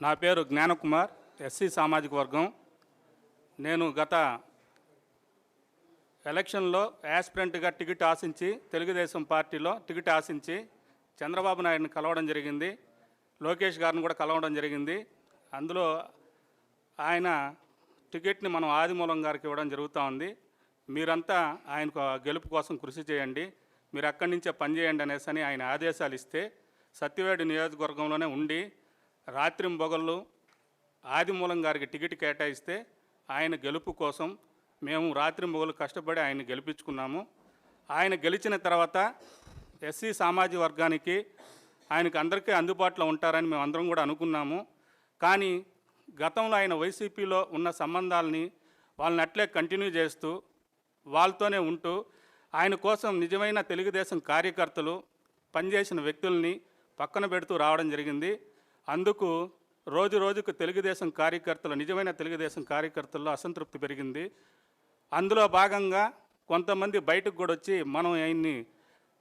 నా పేరు జ్ఞానకుమార్, ఎస్సీ సామాజిక వర్గం. నేను గత ఎలక్షన్లో యాస్పిరెంట్గా టికెట్ ఆశించి తెలుగుదేశం పార్టీలో టికెట్ ఆశించి చంద్రబాబు నాయుడిని కలవడం జరిగింది, లోకేష్ గారిని కూడా కలవడం జరిగింది. అందులో ఆయన టికెట్ని మనం ఆదిమూలం గారికి ఇవ్వడం జరుగుతూ ఉంది. మీరంతా ఆయనకు గెలుపు కోసం కృషి చేయండి, మీరు అక్కడి నుంచే పనిచేయండి అనేసి ఆయన ఆదేశాలు ఇస్తే సత్యవేడు నియోజకవర్గంలోనే ఉండి రాత్రింబొగళ్ళు ఆదిమూలం గారికి టికెట్ కేటాయిస్తే ఆయన గెలుపు కోసం మేము రాత్రింబొగళ్ళు కష్టపడి ఆయన గెలిపించుకున్నాము. ఆయన గెలిచిన తర్వాత ఎస్సీ సామాజిక వర్గానికి ఆయనకు అందరికీ అందుబాటులో ఉంటారని మేము అందరం కూడా అనుకున్నాము. కానీ గతంలో ఆయన వైసీపీలో ఉన్న సంబంధాలని వాళ్ళని అట్లే కంటిన్యూ చేస్తూ వాళ్ళతోనే ఉంటూ ఆయన కోసం నిజమైన తెలుగుదేశం కార్యకర్తలు పనిచేసిన వ్యక్తుల్ని పక్కన పెడుతూ రావడం జరిగింది. అందుకు రోజు రోజుకు తెలుగుదేశం కార్యకర్తలు, నిజమైన తెలుగుదేశం కార్యకర్తల్లో అసంతృప్తి పెరిగింది. అందులో భాగంగా కొంతమంది బయటకు కూడా వచ్చి మనం ఆయన్ని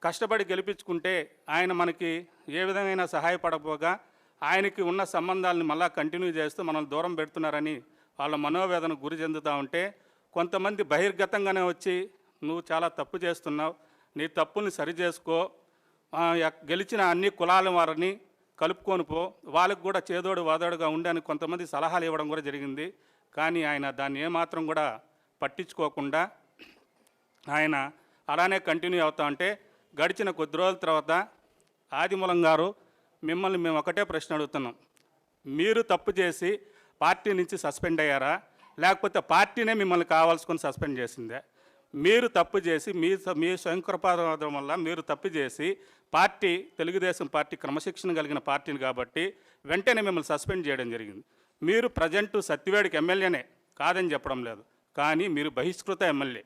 కష్టపడి గెలిపించుకుంటే ఆయన మనకి ఏ విధమైన సహాయపడకపోగా ఆయనకి ఉన్న సంబంధాలను మళ్ళా కంటిన్యూ చేస్తూ మనల్ని దూరం పెడుతున్నారని వాళ్ళ మనోవేదనకు గురి చెందుతూ ఉంటే కొంతమంది బహిర్గతంగానే వచ్చి నువ్వు చాలా తప్పు చేస్తున్నావు, నీ తప్పుల్ని సరిచేసుకో, గెలిచిన అన్ని కులాల వారిని కలుపుకొని పో, వాళ్ళకు కూడా చేదోడు వాదోడుగా ఉండడానికి కొంతమంది సలహాలు ఇవ్వడం కూడా జరిగింది. కానీ ఆయన దాన్ని ఏమాత్రం కూడా పట్టించుకోకుండా ఆయన అలానే కంటిన్యూ అవుతా ఉంటే గడిచిన కొద్ది రోజుల తర్వాత ఆదిమూలం గారు మిమ్మల్ని మేము ఒకటే ప్రశ్న అడుగుతున్నాం, మీరు తప్పు చేసి పార్టీ నుంచి సస్పెండ్ అయ్యారా, లేకపోతే పార్టీనే మిమ్మల్ని కావాల్సుకొని సస్పెండ్ చేసిందే? మీరు తప్పు చేసి మీ స్వయంకృపాదం వల్ల మీరు తప్పు చేసి పార్టీ తెలుగుదేశం పార్టీ క్రమశిక్షణ కలిగిన పార్టీని కాబట్టి వెంటనే మిమ్మల్ని సస్పెండ్ చేయడం జరిగింది. మీరు ప్రజెంటు సత్యవేడికి ఎమ్మెల్యేనే, కాదని చెప్పడం లేదు, కానీ మీరు బహిష్కృత ఎమ్మెల్యే.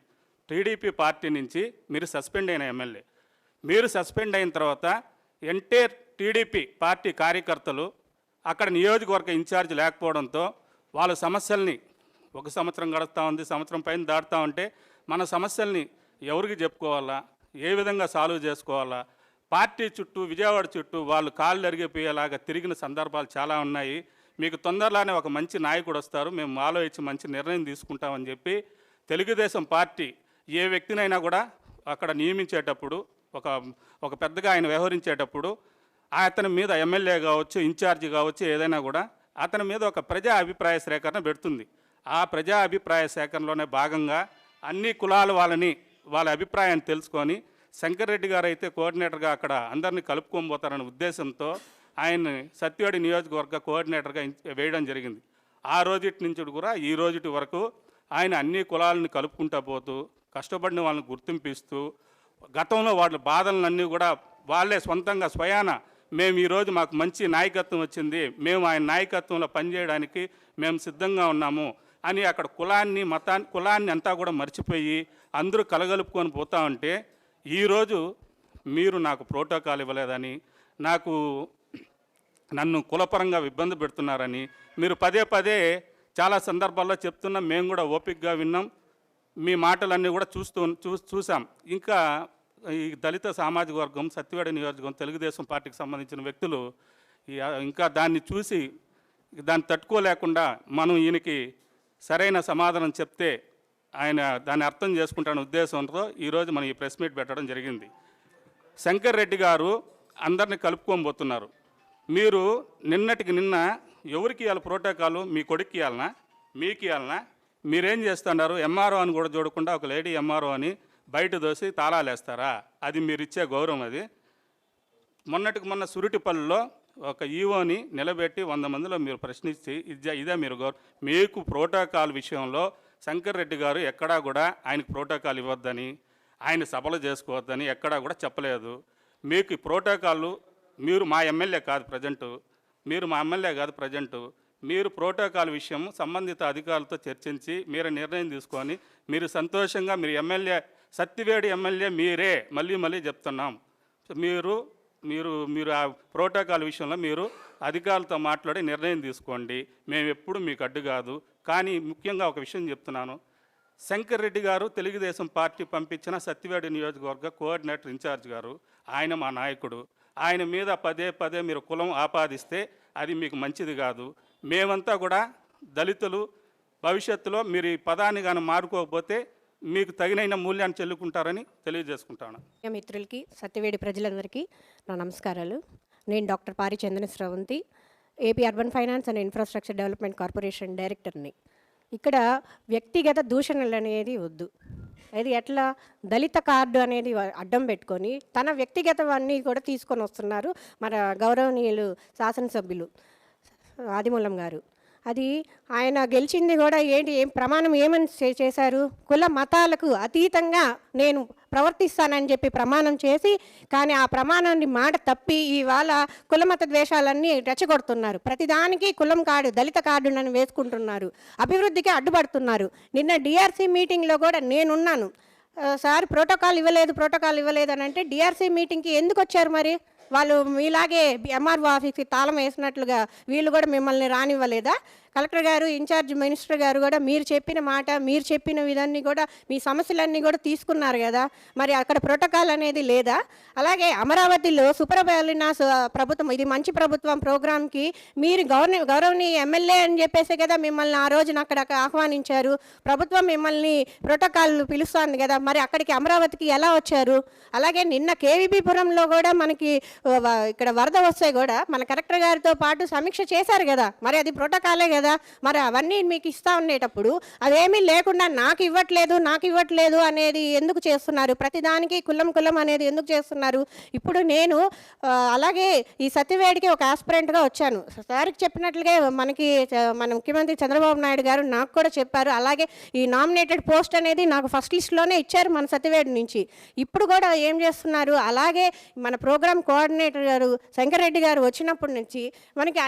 టీడీపీ పార్టీ నుంచి మీరు సస్పెండ్ అయిన ఎమ్మెల్యే. మీరు సస్పెండ్ అయిన తర్వాత ఎంటైర్ టీడీపీ పార్టీ కార్యకర్తలు అక్కడ నియోజకవర్గ ఇన్ఛార్జ్ లేకపోవడంతో వాళ్ళ సమస్యల్ని ఒక సంవత్సరం గడుస్తూ ఉంది, సంవత్సరం పైన దాటుతూ ఉంటే మన సమస్యల్ని ఎవరికి చెప్పుకోవాలా, ఏ విధంగా సాల్వ్ చేసుకోవాలా, పార్టీ చుట్టూ విజయవాడ చుట్టూ వాళ్ళు కాళ్ళు అరిగిపోయేలాగా తిరిగిన సందర్భాలు చాలా ఉన్నాయి. మీకు తొందరలోనే ఒక మంచి నాయకుడు వస్తారు, మేము ఆలోచించి మంచి నిర్ణయం తీసుకుంటామని చెప్పి తెలుగుదేశం పార్టీ ఏ వ్యక్తినైనా కూడా అక్కడ నియమించేటప్పుడు ఒక పెద్దగా ఆయన వ్యవహరించేటప్పుడు అతని మీద ఎమ్మెల్యే కావచ్చు, ఇన్ఛార్జి కావచ్చు, ఏదైనా కూడా అతని మీద ఒక ప్రజా అభిప్రాయ సేకరణ పెడుతుంది. ఆ ప్రజా అభిప్రాయ సేకరణలోనే భాగంగా అన్ని కులాల వాళ్ళ అభిప్రాయాన్ని తెలుసుకొని శంకర్ రెడ్డి గారు అయితే కోఆర్డినేటర్గా అక్కడ అందరినీ కలుపుకోబోతారనే ఉద్దేశంతో ఆయన్ని సత్యవేడి నియోజకవర్గ కోఆర్డినేటర్గా వేయడం జరిగింది. ఆ రోజుటి నుంచి కూడా ఈ రోజుటి వరకు ఆయన అన్ని కులాలను కలుపుకుంటూ పోతూ కష్టపడిన వాళ్ళని గుర్తింపిస్తూ గతంలో వాళ్ళ బాధలన్నీ కూడా వాళ్ళే సొంతంగా స్వయాన మేము ఈరోజు మాకు మంచి నాయకత్వం వచ్చింది, మేము ఆయన నాయకత్వంలో పనిచేయడానికి మేము సిద్ధంగా ఉన్నాము అని అక్కడ కులాన్ని అంతా కూడా మర్చిపోయి అందరూ కలగలుపుకొని పోతా ఉంటే ఈరోజు మీరు నాకు ప్రోటోకాల్ ఇవ్వలేదని, నన్ను కులపరంగా ఇబ్బంది పెడుతున్నారని మీరు పదే పదే చాలా సందర్భాల్లో చెప్తున్నాం. మేము కూడా ఓపికగా విన్నాం, మీ మాటలన్నీ కూడా చూసాం. ఇంకా ఈ దళిత సామాజిక వర్గం సత్యవేడ నియోజకవర్గం తెలుగుదేశం పార్టీకి సంబంధించిన వ్యక్తులు ఇంకా దాన్ని చూసి దాన్ని తట్టుకోలేకుండా మనం ఈయనకి సరైన సమాధానం చెప్తే ఆయన దాన్ని అర్థం చేసుకుంటాన ఉద్దేశంతో ఈరోజు మనం ఈ ప్రెస్ మీట్ పెట్టడం జరిగింది. శంకర్ రెడ్డి గారు అందరినీ కలుపుకోబోతున్నారు. మీరు నిన్నటికి నిన్న ఎవరికి ఇవ్వాలి ప్రోటోకాలు? మీ కొడుకు ఇవ్వాలనా, మీకు ఇవ్వాలనా? మీరేం చేస్తున్నారు? ఎంఆర్ఓ అని కూడా చూడకుండా ఒక లేడీ ఎంఆర్ఓ అని బయట దోసి తాళాలు వేస్తారా? అది మీరు ఇచ్చే గౌరవం అది. మొన్న సురిటిపల్లిలో ఒక ఈవోని నిలబెట్టి 100 మందిలో మీరు ప్రశ్నించి ఇదే మీరు మీకు ప్రోటోకాల్ విషయంలో శంకర్ రెడ్డి గారు ఎక్కడా కూడా ఆయనకు ప్రోటోకాల్ ఇవ్వద్దని, ఆయన సభలు చేసుకోవద్దని ఎక్కడా కూడా చెప్పలేదు. మీకు ఈ ప్రోటోకాల్ మీరు మా ఎమ్మెల్యే కాదు ప్రజెంటు, మీరు ప్రోటోకాల్ విషయం సంబంధిత అధికారులతో చర్చించి మీరు నిర్ణయం తీసుకొని మీరు సంతోషంగా మీరు ఎమ్మెల్యే సత్యవేడి ఎమ్మెల్యే మీరే, మళ్ళీ చెప్తున్నాం, మీరు ఆ ప్రోటోకాల్ విషయంలో మీరు అధికారులతో మాట్లాడి నిర్ణయం తీసుకోండి, మేము ఎప్పుడు మీకు అడ్డు కాదు. కానీ ముఖ్యంగా ఒక విషయం చెప్తున్నాను, శంకర్ రెడ్డి గారు తెలుగుదేశం పార్టీ పంపించిన సత్యవేడి నియోజకవర్గ కోఆర్డినేటర్ ఇన్ఛార్జ్ గారు, ఆయన మా నాయకుడు. ఆయన మీద పదే పదే మీరు కులం ఆపాదిస్తే అది మీకు మంచిది కాదు. మేమంతా కూడా దళితులు భవిష్యత్తులో మీరు ఈ పదాన్ని కానీ మారుకోకపోతే మీకు తగినైన మూల్యాన్ని చెల్లుకుంటారని తెలియజేసుకుంటాను. మిత్రులకి, సత్యవేడి ప్రజలందరికీ నా నమస్కారాలు. నేను doctor Pari Chandana Sravanthi, AP urban finance and infrastructure development corporation డైరెక్టర్ని. ఇక్కడ వ్యక్తిగత దూషణలు అనేది వద్దు. అది ఎట్లా దళిత కార్డు అనేది అడ్డం పెట్టుకొని తన వ్యక్తిగతవన్నీ కూడా తీసుకొని వస్తున్నారు మన గౌరవనీయులు శాసనసభ్యులు ఆదిమూలం గారు. అది ఆయన గెలిచింది కూడా ఏం ప్రమాణం ఏమని చేశారు? కుల మతాలకు అతీతంగా నేను ప్రవర్తిస్తానని చెప్పి ప్రమాణం చేసి, కానీ ఆ ప్రమాణాన్ని మాట తప్పి ఇవాళ కులమత ద్వేషాలన్నీ రెచ్చగొడుతున్నారు. ప్రతిదానికి కులం కార్డు, దళిత కార్డులను వేసుకుంటున్నారు, అభివృద్ధికి అడ్డుపడుతున్నారు. నిన్న డిఆర్సీ మీటింగ్లో కూడా నేనున్నాను. సార్ ప్రోటోకాల్ ఇవ్వలేదు అని అంటే డిఆర్సీ మీటింగ్కి ఎందుకు వచ్చారు? మరి వాళ్ళు మీలాగే ఎంఆర్ఓ ఆఫీస్కి తాళం వేసినట్లుగా వీళ్ళు కూడా మిమ్మల్ని రానివ్వలేదా? కలెక్టర్ గారు, ఇన్ఛార్జ్ మినిస్టర్ గారు కూడా మీరు చెప్పిన మాట, మీరు చెప్పిన విధాన్ని కూడా, మీ సమస్యలన్నీ కూడా తీసుకున్నారు కదా, మరి అక్కడ ప్రోటోకాల్ అనేది లేదా? అలాగే అమరావతిలో సుప్రభాలిన ప్రభుత్వం, ఇది మంచి ప్రభుత్వం ప్రోగ్రామ్కి మీరు గౌరవనీయ ఎమ్మెల్యే అని చెప్పేసి కదా మిమ్మల్ని ఆ రోజున అక్కడ ఆహ్వానించారు. ప్రభుత్వం మిమ్మల్ని ప్రోటోకాల్ పిలుస్తుంది కదా, మరి అక్కడికి అమరావతికి ఎలా వచ్చారు? అలాగే నిన్న కేవీపీపురంలో కూడా మనకి ఇక్కడ వరద వస్తే కూడా మన కలెక్టర్ గారితో పాటు సమీక్ష చేశారు కదా, మరి అది ప్రోటోకాలే కదా. మరి అవన్నీ మీకు ఇస్తా ఉండేటప్పుడు అదేమీ లేకుండా నాకు ఇవ్వట్లేదు అనేది ఎందుకు చేస్తున్నారు? ప్రతిదానికి కులం అనేది ఎందుకు చేస్తున్నారు? ఇప్పుడు నేను అలాగే ఈ సత్యవేడికి ఒక ఆస్పిరెంట్గా వచ్చాను. సార్కి చెప్పినట్లుగా మన ముఖ్యమంత్రి చంద్రబాబు నాయుడు గారు నాకు కూడా చెప్పారు. అలాగే ఈ నామినేటెడ్ పోస్ట్ అనేది నాకు ఫస్ట్ లిస్ట్లోనే ఇచ్చారు మన సత్యవేడి నుంచి. ఇప్పుడు కూడా ఏం చేస్తున్నారు? అలాగే మన ప్రోగ్రామ్ కోఆర్డినేటర్ గారు శంకరెడ్డి గారు వచ్చినప్పటి నుంచి మనకి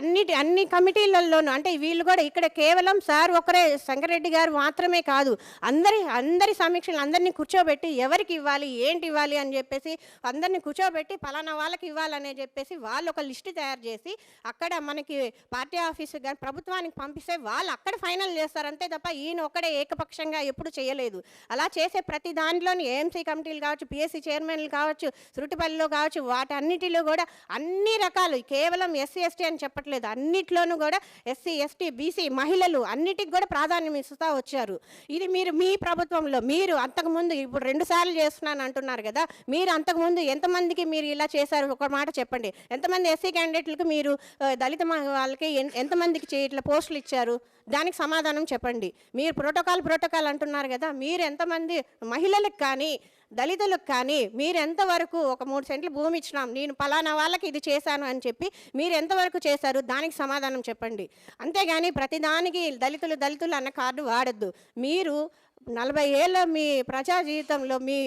అన్ని కమిటీలలోనూ, అంటే వీళ్ళు కూడా ఇక్కడ కేవలం సార్ ఒకరే, శంకరెడ్డి గారు మాత్రమే కాదు, అందరి సమీక్షలు అందరినీ కూర్చోబెట్టి ఎవరికి ఇవ్వాలి, ఏంటి ఇవ్వాలి అని చెప్పేసి అందరినీ కూర్చోబెట్టి పలానా వాళ్ళకి ఇవ్వాలని చెప్పేసి వాళ్ళు ఒక లిస్టు తయారు చేసి అక్కడ మనకి పార్టీ ఆఫీసు కానీ ప్రభుత్వానికి పంపిస్తే వాళ్ళు అక్కడ ఫైనల్ చేస్తారు అంతే తప్ప ఈయన ఒక్కడే ఏకపక్షంగా ఎప్పుడు చేయలేదు. అలా చేసే ప్రతి దాంట్లోని ఏఎంసీ కమిటీలు కావచ్చు, పిఎస్సీ చైర్మన్లు కావచ్చు, శృటిపల్లిలో కావచ్చు, వాటన్నిటిలో కూడా అన్ని రకాలు, కేవలం ఎస్సీ ఎస్టీ అని చెప్పట్లేదు, అన్నిట్లోనూ కూడా ఎస్సీ ఎస్టీ బీసీ మహిళలు అన్నిటికి కూడా ప్రాధాన్యం ఇస్తూ వచ్చారు. ఇది మీరు మీ ప్రభుత్వంలో మీరు అంతకుముందు ఇప్పుడు 2 సార్లు చేస్తున్నాను అంటున్నారు కదా, మీరు అంతకుముందు ఎంతమందికి మీరు ఇలా చేశారు? ఒక మాట చెప్పండి. ఎంతమంది ఎస్సీ క్యాండిడేట్లకు మీరు దళిత వాళ్ళకి ఎంతమందికి ఇట్లా పోస్టులు ఇచ్చారు? దానికి సమాధానం చెప్పండి. మీరు ప్రోటోకాల్ అంటున్నారు కదా, మీరు ఎంతమంది మహిళలకు కానీ దళితులకు కానీ మీరు ఎంతవరకు ఒక 3 సెంట్లు భూమి ఇచ్చినాం, నేను పలానా వాళ్ళకి ఇది చేశాను అని చెప్పి మీరు ఎంతవరకు చేశారు? దానికి సమాధానం చెప్పండి. అంతేగాని ప్రతిదానికి దళితులు అన్న కార్డు వాడద్దు. మీరు 40 ఏళ్ళ మీ ప్రజా జీవితంలో మీ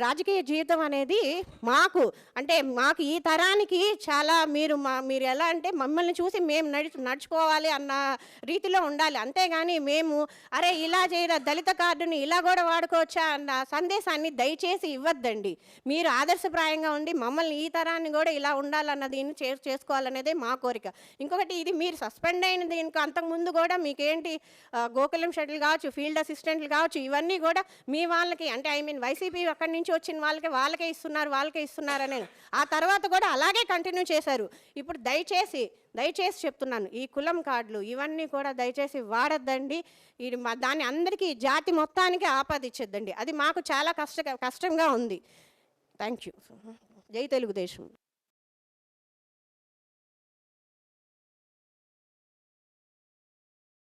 రాజకీయ జీవితం అనేది మాకు ఈ తరానికి చాలా మీరు ఎలా అంటే మమ్మల్ని చూసి మేము నడుచుకోవాలి అన్న రీతిలో ఉండాలి. అంతేగాని మేము అరే ఇలా చేయరా, దళిత కార్డుని ఇలా కూడా వాడుకోవచ్చా అన్న సందేశాన్ని దయచేసి ఇవ్వద్దండి. మీరు ఆదర్శప్రాయంగా ఉండి మమ్మల్ని ఈ తరాన్ని కూడా ఇలా ఉండాలన్న దీన్ని చేసుకోవాలనేదే మా కోరిక. ఇంకొకటి, ఇది మీరు సస్పెండ్ అయిన దీనికి అంతకుముందు కూడా మీకేంటి గోకులం షటిల్ కావచ్చు, ఫీల్డ్ అసిస్టెంట్లు కావచ్చు, ఇవన్నీ కూడా మీ వాళ్ళకి, అంటే వైసీపీ అక్కడి నుంచి వచ్చిన వాళ్ళకే ఇస్తున్నారు అనేది ఆ తర్వాత కూడా అలాగే కంటిన్యూ చేశారు. ఇప్పుడు దయచేసి చెప్తున్నాను, ఈ కులం కార్డులు ఇవన్నీ కూడా దయచేసి వాడద్దండి. ఇది దాన్ని అందరికీ జాతి మొత్తానికి ఆపాదించద్దండి. అది మాకు చాలా కష్టంగా ఉంది. Thank you. జై తెలుగుదేశం.